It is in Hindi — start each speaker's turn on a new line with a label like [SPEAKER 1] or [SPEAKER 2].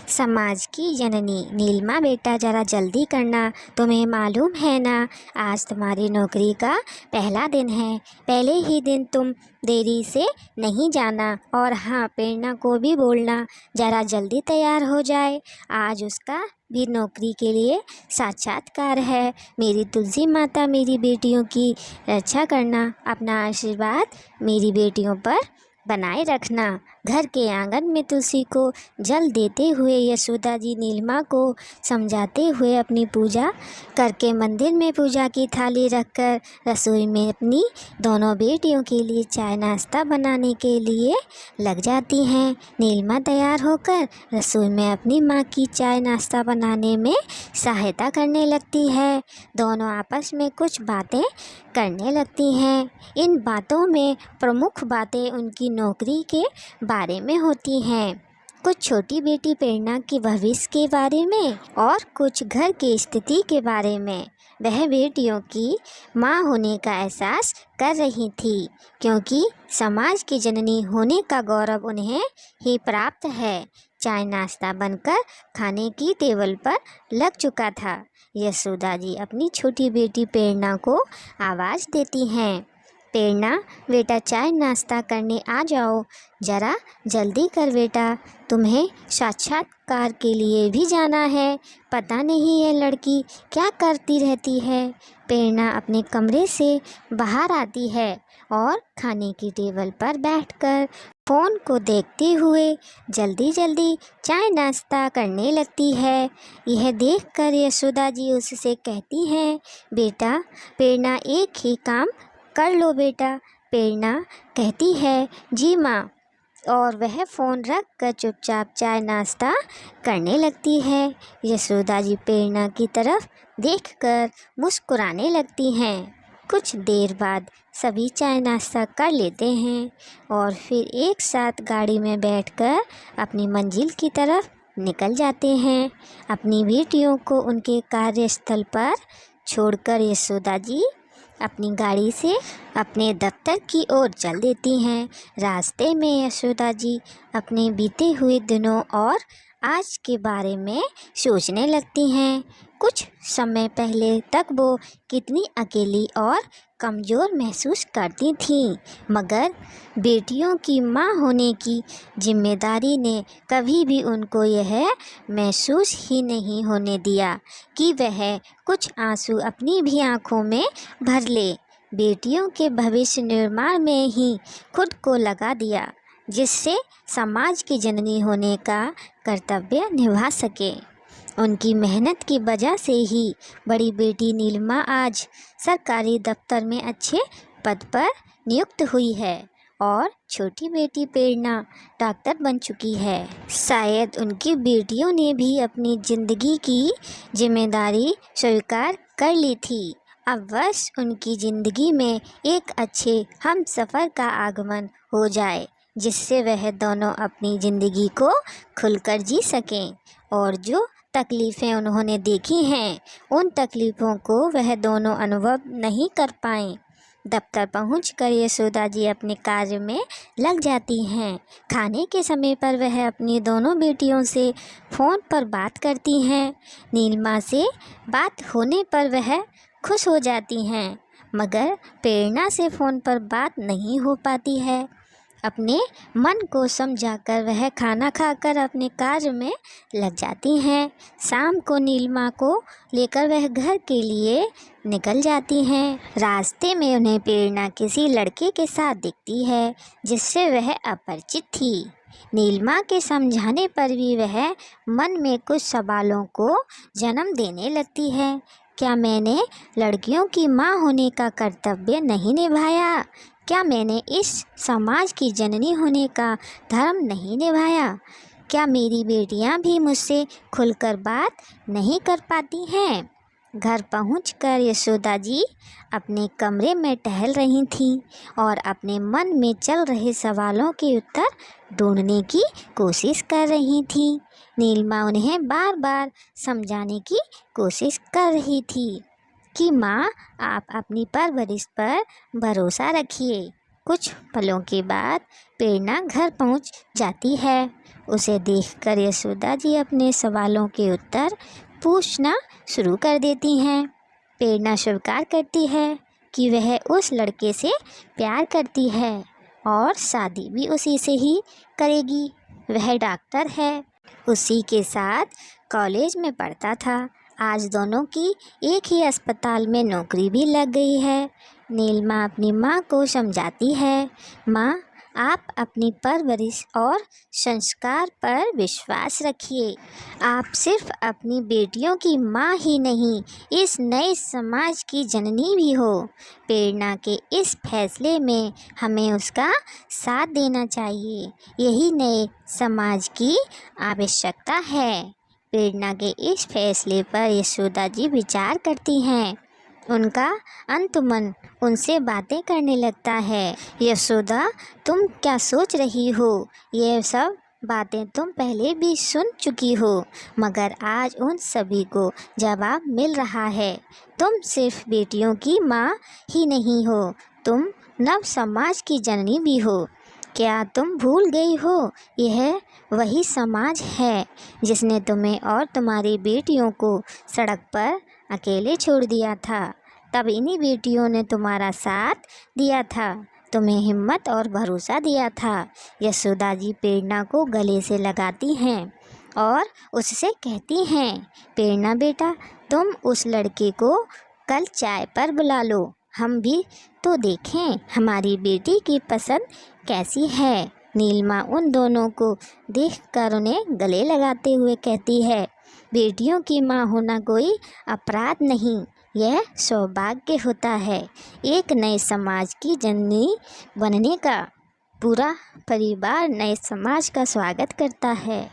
[SPEAKER 1] समाज की जननी नीलिमा बेटा ज़रा जल्दी करना। तुम्हें मालूम है ना, आज तुम्हारी नौकरी का पहला दिन है। पहले ही दिन तुम देरी से नहीं जाना। और हाँ, प्रेरणा को भी बोलना ज़रा जल्दी तैयार हो जाए। आज उसका भी नौकरी के लिए साक्षात्कार है। मेरी तुलसी माता, मेरी बेटियों की रक्षा करना। अपना आशीर्वाद मेरी बेटियों पर बनाए रखना। घर के आंगन में तुलसी को जल देते हुए यशोदा जी नीलिमा को समझाते हुए अपनी पूजा करके मंदिर में पूजा की थाली रखकर रसोई में अपनी दोनों बेटियों के लिए चाय नाश्ता बनाने के लिए लग जाती हैं। नीलिमा तैयार होकर रसोई में अपनी माँ की चाय नाश्ता बनाने में सहायता करने लगती है। दोनों आपस में कुछ बातें करने लगती हैं। इन बातों में प्रमुख बातें उनकी नौकरी के बारे में होती हैं, कुछ छोटी बेटी प्रेरणा के भविष्य के बारे में और कुछ घर की स्थिति के बारे में। वह बेटियों की माँ होने का एहसास कर रही थी, क्योंकि समाज की जननी होने का गौरव उन्हें ही प्राप्त है। चाय नाश्ता बनकर खाने की टेबल पर लग चुका था। यशोदा जी अपनी छोटी बेटी प्रेरणा को आवाज़ देती हैं, प्रेरणा बेटा, चाय नाश्ता करने आ जाओ। ज़रा जल्दी कर बेटा, तुम्हें साक्षात्कार के लिए भी जाना है। पता नहीं ये लड़की क्या करती रहती है। प्रेरणा अपने कमरे से बाहर आती है और खाने की टेबल पर बैठकर फ़ोन को देखते हुए जल्दी जल्दी चाय नाश्ता करने लगती है। यह देखकर यशोदा जी उससे कहती हैं, बेटा प्रेरणा, एक ही काम कर लो बेटा। प्रेरणा कहती है, जी माँ, और वह फ़ोन रख कर चुपचाप चाय नाश्ता करने लगती है। यशोदा जी प्रेरणा की तरफ देखकर मुस्कुराने लगती हैं। कुछ देर बाद सभी चाय नाश्ता कर लेते हैं और फिर एक साथ गाड़ी में बैठकर अपनी मंजिल की तरफ निकल जाते हैं। अपनी बेटियों को उनके कार्यस्थल पर छोड़कर यशोदा जी अपनी गाड़ी से अपने दफ्तर की ओर चल देती हैं। रास्ते में यशोदा जी अपने बीते हुए दिनों और आज के बारे में सोचने लगती हैं। कुछ समय पहले तक वो कितनी अकेली और कमज़ोर महसूस करती थीं, मगर बेटियों की माँ होने की जिम्मेदारी ने कभी भी उनको यह महसूस ही नहीं होने दिया कि वह कुछ आंसू अपनी भी आँखों में भर ले। बेटियों के भविष्य निर्माण में ही खुद को लगा दिया, जिससे समाज की जननी होने का कर्तव्य निभा सके। उनकी मेहनत की वजह से ही बड़ी बेटी नीलिमा आज सरकारी दफ्तर में अच्छे पद पर नियुक्त हुई है और छोटी बेटी प्रेरणा डॉक्टर बन चुकी है। शायद उनकी बेटियों ने भी अपनी ज़िंदगी की जिम्मेदारी स्वीकार कर ली थी। अब बस उनकी ज़िंदगी में एक अच्छे हमसफ़र का आगमन हो जाए, जिससे वह दोनों अपनी ज़िंदगी को खुलकर जी सकें और जो तकलीफ़ें उन्होंने देखी हैं, उन तकलीफ़ों को वह दोनों अनुभव नहीं कर पाएँ। दफ्तर पहुंचकर यशोदा जी अपने कार्य में लग जाती हैं। खाने के समय पर वह अपनी दोनों बेटियों से फ़ोन पर बात करती हैं। नीलिमा से बात होने पर वह खुश हो जाती हैं, मगर प्रेरणा से फ़ोन पर बात नहीं हो पाती है। अपने मन को समझाकर वह खाना खाकर अपने कार्य में लग जाती हैं। शाम को नीलिमा को लेकर वह घर के लिए निकल जाती हैं। रास्ते में उन्हें प्रेरणा किसी लड़के के साथ दिखती है, जिससे वह अपरिचित थी। नीलिमा के समझाने पर भी वह मन में कुछ सवालों को जन्म देने लगती है। क्या मैंने लड़कियों की माँ होने का कर्तव्य नहीं निभाया? क्या मैंने इस समाज की जननी होने का धर्म नहीं निभाया? क्या मेरी बेटियां भी मुझसे खुलकर बात नहीं कर पाती हैं? घर पहुंचकर यशोदा जी अपने कमरे में टहल रही थीं और अपने मन में चल रहे सवालों के उत्तर ढूंढने की कोशिश कर रही थीं। नीलिमा उन्हें बार बार समझाने की कोशिश कर रही थी कि माँ, आप अपनी परवरिश पर भरोसा रखिए। कुछ पलों के बाद प्रेरणा घर पहुंच जाती है। उसे देखकर यशोदा जी अपने सवालों के उत्तर पूछना शुरू कर देती हैं। प्रेरणा स्वीकार करती है कि वह उस लड़के से प्यार करती है और शादी भी उसी से ही करेगी। वह डॉक्टर है, उसी के साथ कॉलेज में पढ़ता था। आज दोनों की एक ही अस्पताल में नौकरी भी लग गई है। नीलिमा अपनी माँ को समझाती है, माँ आप अपनी परवरिश और संस्कार पर विश्वास रखिए। आप सिर्फ अपनी बेटियों की माँ ही नहीं, इस नए समाज की जननी भी हो। प्रेरणा के इस फैसले में हमें उसका साथ देना चाहिए। यही नए समाज की आवश्यकता है। प्रेरणा के इस फैसले पर यशोदा जी विचार करती हैं। उनका अंतुमन उनसे बातें करने लगता है। यशोदा, तुम क्या सोच रही हो? ये सब बातें तुम पहले भी सुन चुकी हो, मगर आज उन सभी को जवाब मिल रहा है। तुम सिर्फ बेटियों की माँ ही नहीं हो, तुम नव समाज की जननी भी हो। क्या तुम भूल गई हो? यह वही समाज है जिसने तुम्हें और तुम्हारी बेटियों को सड़क पर अकेले छोड़ दिया था। तब इन्हीं बेटियों ने तुम्हारा साथ दिया था, तुम्हें हिम्मत और भरोसा दिया था। यशोदा जी प्रेरणा को गले से लगाती हैं और उससे कहती हैं, प्रेरणा बेटा, तुम उस लड़के को कल चाय पर बुला लो, हम भी तो देखें हमारी बेटी की पसंद कैसी है। नीलिमा उन दोनों को देखकर उन्हें गले लगाते हुए कहती है, बेटियों की माँ होना कोई अपराध नहीं, यह सौभाग्य होता है। एक नए समाज की जननी बनने का पूरा परिवार नए समाज का स्वागत करता है।